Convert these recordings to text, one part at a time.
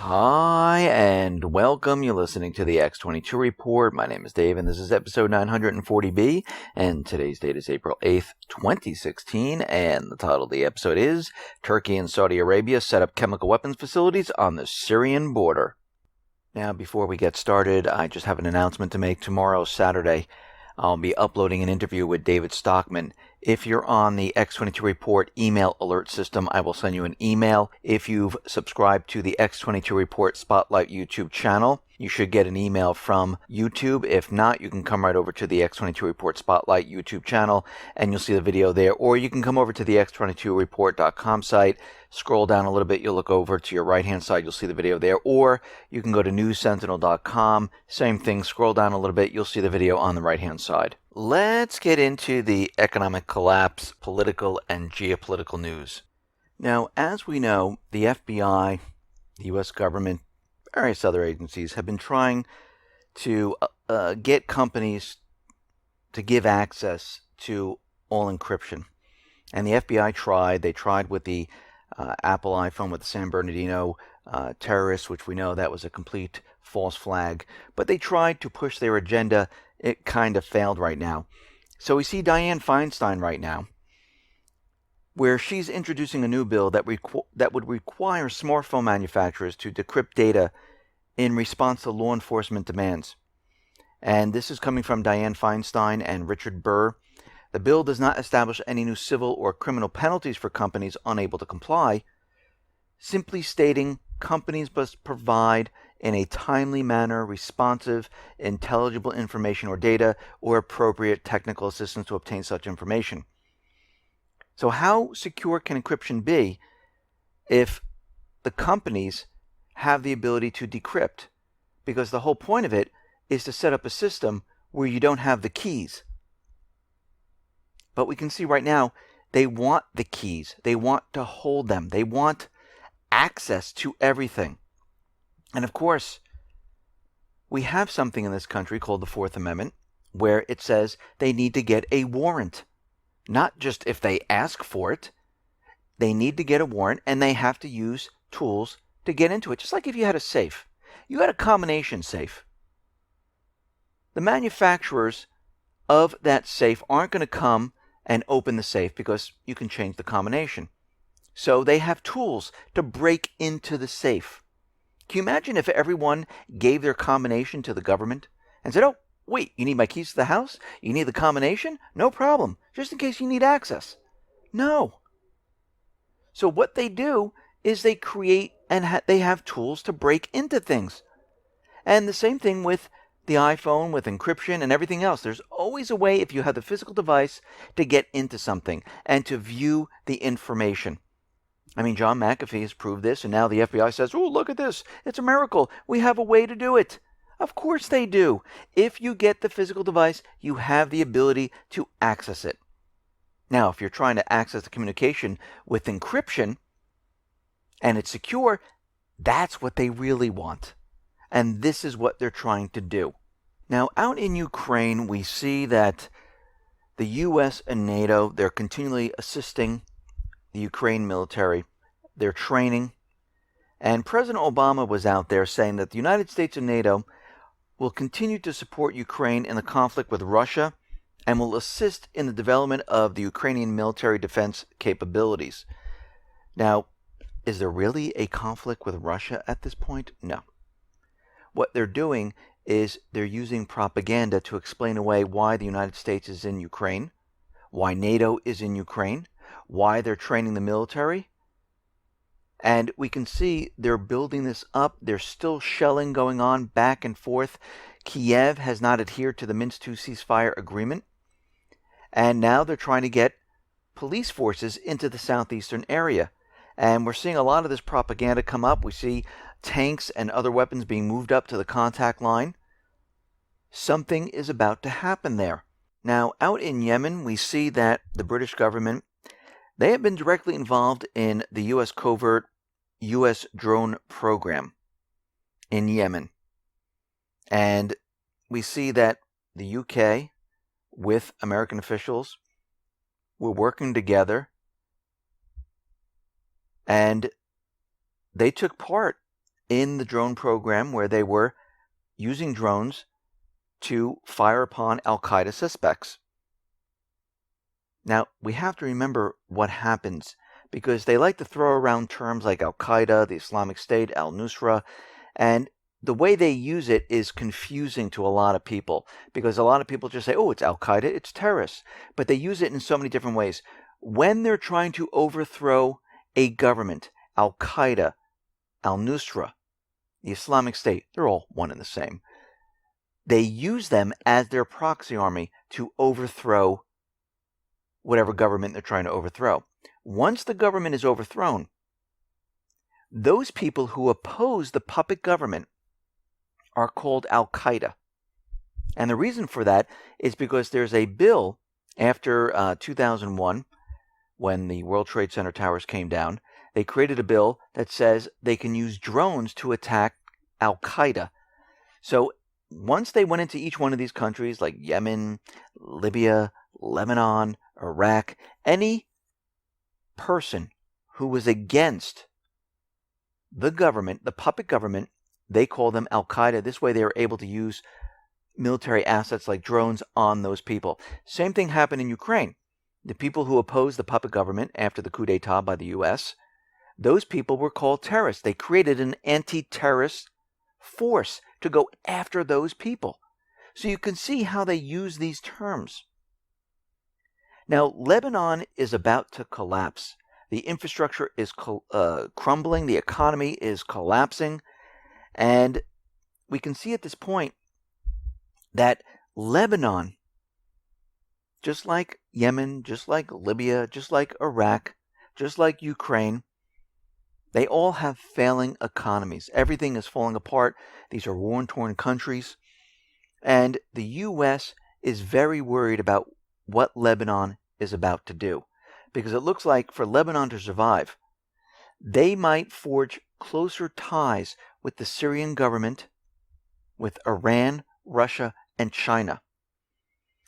Hi, and welcome. You're listening to the X22 Report. My name is Dave, and this is episode 940B, and today's date is April 8th, 2016, and the title of the episode is Turkey and Saudi Arabia Set Up Chemical Weapons Facilities on the Syrian Border. Now, before we get started, I just have an announcement to make. Tomorrow, Saturday, I'll be uploading an interview with David Stockman. If you're on the X22 Report email alert system, I will send you an email. If you've subscribed to the X22 Report Spotlight YouTube channel, you should get an email from YouTube. If not, you can come right over to the X22 Report Spotlight YouTube channel and you'll see the video there. Or you can come over to the X22Report.com site, scroll down a little bit, you'll look over to your right-hand side, you'll see the video there. Or you can go to newssentinel.com, same thing, scroll down a little bit, you'll see the video on the right-hand side. Let's get into the economic collapse, political and geopolitical news. Now, as we know, the FBI, the U.S. government, various other agencies have been trying to get companies to give access to all encryption. And the FBI tried. They tried with the Apple iPhone with the San Bernardino terrorists, which we know that was a complete false flag. But they tried to push their agenda. It kind of failed right now. So we see Dianne Feinstein right now, where she's introducing a new bill that would require smartphone manufacturers to decrypt data in response to law enforcement demands. And this is coming from Dianne Feinstein and Richard Burr. The bill does not establish any new civil or criminal penalties for companies unable to comply, simply stating companies must provide in a timely manner responsive, intelligible information or data or appropriate technical assistance to obtain such information. So how secure can encryption be if the companies have the ability to decrypt? Because the whole point of it is to set up a system where you don't have the keys. But we can see right now they want the keys. They want to hold them. They want access to everything. And of course, we have something in this country called the Fourth Amendment, where it says they need to get a warrant. Not just if they ask for it. They need to get a warrant, and they have to use tools to get into it. Just like if you had a safe. You had a combination safe. The manufacturers of that safe aren't going to come and open the safe because you can change the combination. So they have tools to break into the safe. Can you imagine if everyone gave their combination to the government and said, oh, wait, you need my keys to the house? You need the combination? No problem, just in case you need access. No. So what they do is they create and they have tools to break into things. And the same thing with the iPhone, with encryption and everything else. There's always a way, if you have the physical device, to get into something and to view the information. I mean, John McAfee has proved this, and now the FBI says, oh, look at this. It's a miracle. We have a way to do it. Of course they do. If you get the physical device, you have the ability to access it. Now, if you're trying to access the communication with encryption, and it's secure, that's what they really want. And this is what they're trying to do. Now, out in Ukraine, we see that the U.S. and NATO, they're continually assisting the Ukraine military. They're training. And President Obama was out there saying that the United States and NATO will continue to support Ukraine in the conflict with Russia and will assist in the development of the Ukrainian military defense capabilities. Now, is there really a conflict with Russia at this point? No. What they're doing is they're using propaganda to explain away why the United States is in Ukraine, why NATO is in Ukraine, why they're training the military. And we can see they're building this up. There's still shelling going on back and forth. Kiev has not adhered to the Minsk II ceasefire agreement. And now they're trying to get police forces into the southeastern area. And we're seeing a lot of this propaganda come up. We see tanks and other weapons being moved up to the contact line. Something is about to happen there. Now, out in Yemen, we see that the British government, they have been directly involved in the U.S. covert U.S. drone program in Yemen. And we see that the UK, with American officials, were working together, and they took part in the drone program where they were using drones to fire upon al-Qaeda suspects. Now, we have to remember what happens, because they like to throw around terms like al-Qaeda, the Islamic State, al-Nusra, and the way they use it is confusing to a lot of people, because a lot of people just say, oh, it's al-Qaeda, it's terrorists. But they use it in so many different ways. When they're trying to overthrow a government, al-Qaeda, al-Nusra, the Islamic State, they're all one and the same. They use them as their proxy army to overthrow whatever government they're trying to overthrow. Once the government is overthrown, those people who oppose the puppet government are called al-Qaeda. And the reason for that is because there's a bill after 2001, when the World Trade Center towers came down. They created a bill that says they can use drones to attack al-Qaeda. So once they went into each one of these countries, like Yemen, Libya, Lebanon, Iraq, any person who was against the government, the puppet government, they call them al-Qaeda. This way they are able to use military assets like drones on those people. Same thing happened in Ukraine. The people who opposed the puppet government after the coup d'etat by the U.S., those people were called terrorists. They created an anti-terrorist force to go after those people. So you can see how they use these terms. Now, Lebanon is about to collapse. The infrastructure is crumbling. The economy is collapsing. And we can see at this point that Lebanon, just like Yemen, just like Libya, just like Iraq, just like Ukraine, they all have failing economies. Everything is falling apart. These are war-torn countries. And the U.S. is very worried about what Lebanon is about to do. Because it looks like for Lebanon to survive, they might forge closer ties with the Syrian government, with Iran, Russia, and China.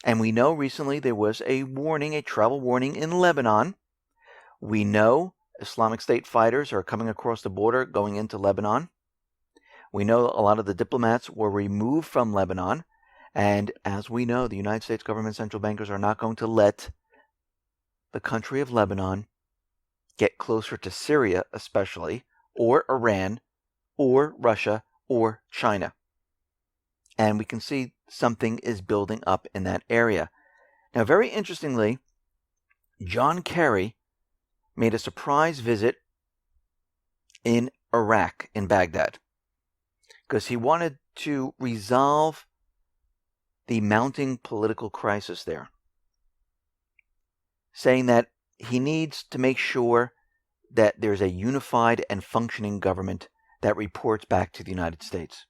And we know recently there was a warning, a travel warning in Lebanon. We know Islamic State fighters are coming across the border, going into Lebanon. We know a lot of the diplomats were removed from Lebanon. And as we know, the United States government central bankers are not going to let the country of Lebanon get closer to Syria, especially, or Iran, or Russia, or China. And we can see something is building up in that area. Now, very interestingly, John Kerry made a surprise visit in Iraq, in Baghdad, because he wanted to resolve the mounting political crisis there, saying that he needs to make sure that there's a unified and functioning government that reports back to the United States.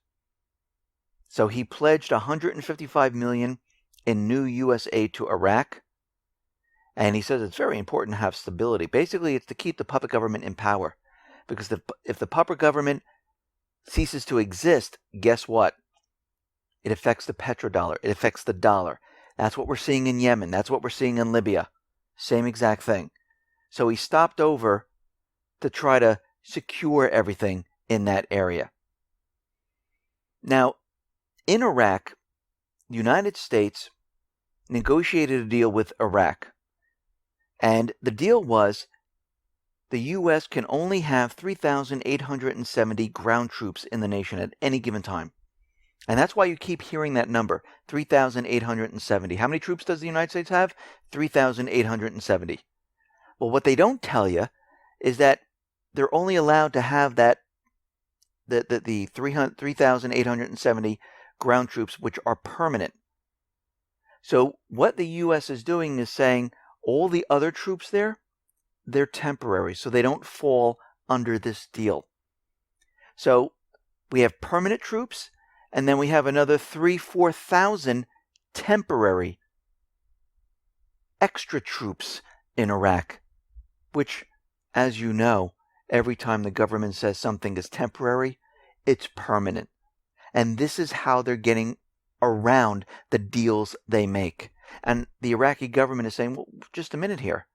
So he pledged $155 million in new U.S. aid to Iraq, and he says it's very important to have stability. Basically, it's to keep the puppet government in power, because if the puppet government ceases to exist, guess what? It affects the petrodollar. It affects the dollar. That's what we're seeing in Yemen. That's what we're seeing in Libya. Same exact thing. So he stopped over to try to secure everything in that area. Now, in Iraq, the United States negotiated a deal with Iraq. And the deal was the U.S. can only have 3,870 ground troops in the nation at any given time. And that's why you keep hearing that number, 3,870. How many troops does the United States have? 3,870. Well, what they don't tell you is that they're only allowed to have the 3,870 ground troops, which are permanent. So what the U.S. is doing is saying all the other troops there, they're temporary, so they don't fall under this deal. So we have permanent troops, and then we have another 4,000 temporary extra troops in Iraq, which, as you know, every time the government says something is temporary, it's permanent. And this is how they're getting around the deals they make. And the Iraqi government is saying, well, just a minute here.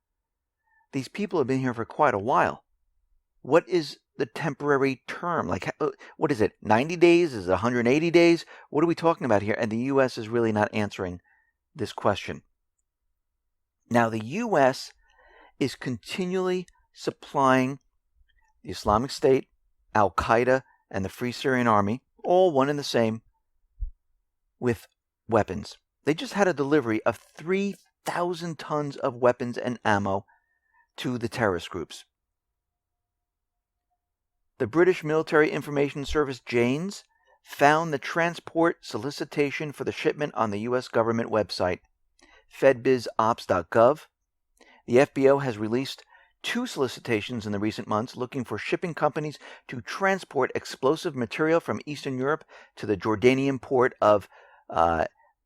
These people have been here for quite a while. what is the temporary term? Like, what is it, 90 days? Is it 180 days? What are we talking about here? And the U.S. is really not answering this question. Now, the U.S. is continually supplying the Islamic State, Al-Qaeda, and the Free Syrian Army, all one and the same, with weapons. They just had a delivery of 3,000 tons of weapons and ammo to the terrorist groups. The British Military Information Service, JANS, found the transport solicitation for the shipment on the U.S. government website, fedbizops.gov. The FBO has released 2 solicitations in the recent months looking for shipping companies to transport explosive material from Eastern Europe to the Jordanian port of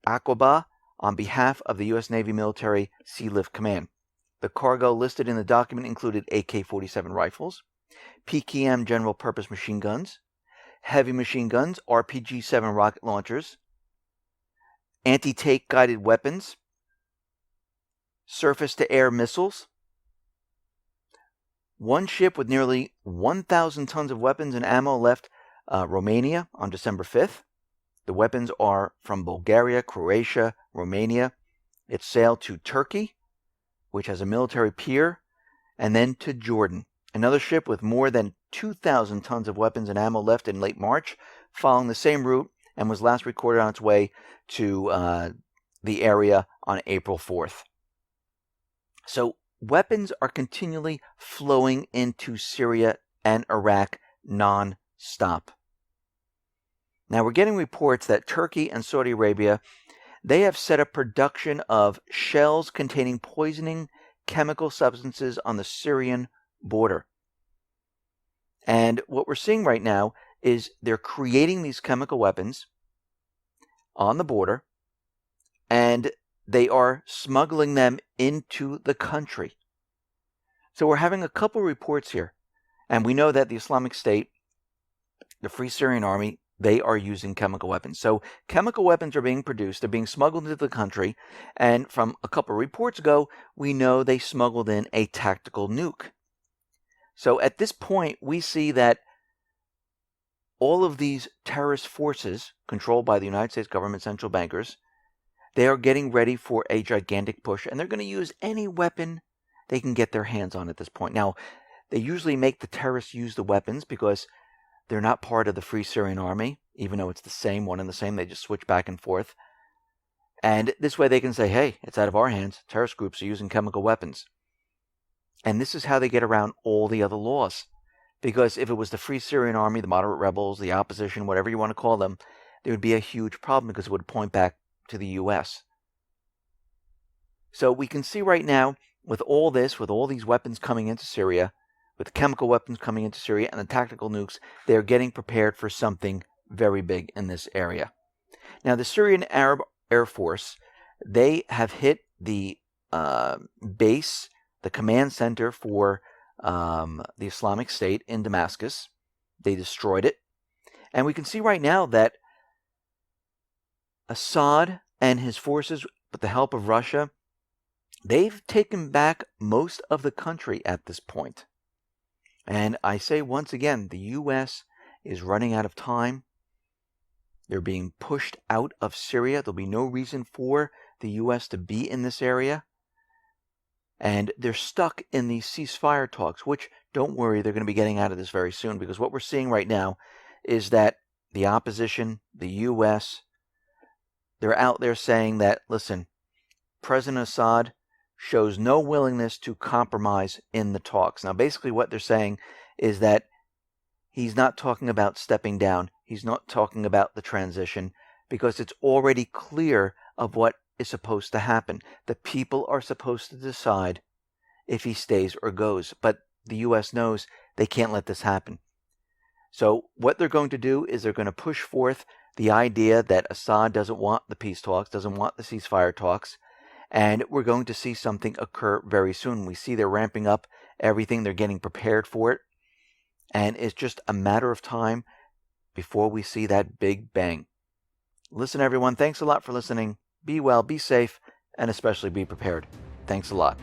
Aqaba on behalf of the U.S. Navy Military Sealift Command. The cargo listed in the document included AK-47 rifles, PKM general purpose machine guns, heavy machine guns, RPG-7 rocket launchers, anti-tank guided weapons, surface-to-air missiles, one ship with nearly 1,000 tons of weapons and ammo left Romania on December 5th. The weapons are from Bulgaria, Croatia, Romania. It sailed to Turkey, which has a military pier, and then to Jordan. Another ship with more than 2,000 tons of weapons and ammo left in late March, following the same route, and was last recorded on its way to the area on April 4th. So weapons are continually flowing into Syria and Iraq non-stop. Now, we're getting reports that Turkey and Saudi Arabia, they have set up production of shells containing poisoning chemical substances on the Syrian border. And what we're seeing right now is they're creating these chemical weapons on the border, and they are smuggling them into the country. So we're having a couple reports here, and we know that the Islamic State, the Free Syrian Army, they are using chemical weapons. So chemical weapons are being produced, they're being smuggled into the country, and from a couple of reports ago, we know they smuggled in a tactical nuke. So at this point, we see that all of these terrorist forces, controlled by the United States government central bankers, they are getting ready for a gigantic push, and they're going to use any weapon they can get their hands on at this point. Now, they usually make the terrorists use the weapons because they're not part of the Free Syrian Army, even though it's the same, one and the same. They just switch back and forth. And this way they can say, hey, it's out of our hands. Terrorist groups are using chemical weapons. And this is how they get around all the other laws. Because if it was the Free Syrian Army, the moderate rebels, the opposition, whatever you want to call them, there would be a huge problem because it would point back to the U.S. So we can see right now, with all this, with all these weapons coming into Syria, with chemical weapons coming into Syria and the tactical nukes, they're getting prepared for something very big in this area. Now, the Syrian Arab Air Force, they have hit the base, the command center for the Islamic State in Damascus. They destroyed it. And we can see right now that Assad and his forces, with the help of Russia, they've taken back most of the country at this point. And I say once again, the U.S. is running out of time. They're being pushed out of Syria. There'll be no reason for the U.S. to be in this area. And they're stuck in these ceasefire talks, which, don't worry, they're going to be getting out of this very soon. Because what we're seeing right now is that the opposition, the U.S., they're out there saying that, listen, President Assad shows no willingness to compromise in the talks. Now, basically what they're saying is that he's not talking about stepping down. He's not talking about the transition because it's already clear of what is supposed to happen. The people are supposed to decide if he stays or goes. But the U.S. knows they can't let this happen. So what they're going to do is they're going to push forth the idea that Assad doesn't want the peace talks, doesn't want the ceasefire talks, and we're going to see something occur very soon. We see they're ramping up everything. They're getting prepared for it. And it's just a matter of time before we see that big bang. Listen, everyone, thanks a lot for listening. Be well, be safe, and especially be prepared. Thanks a lot.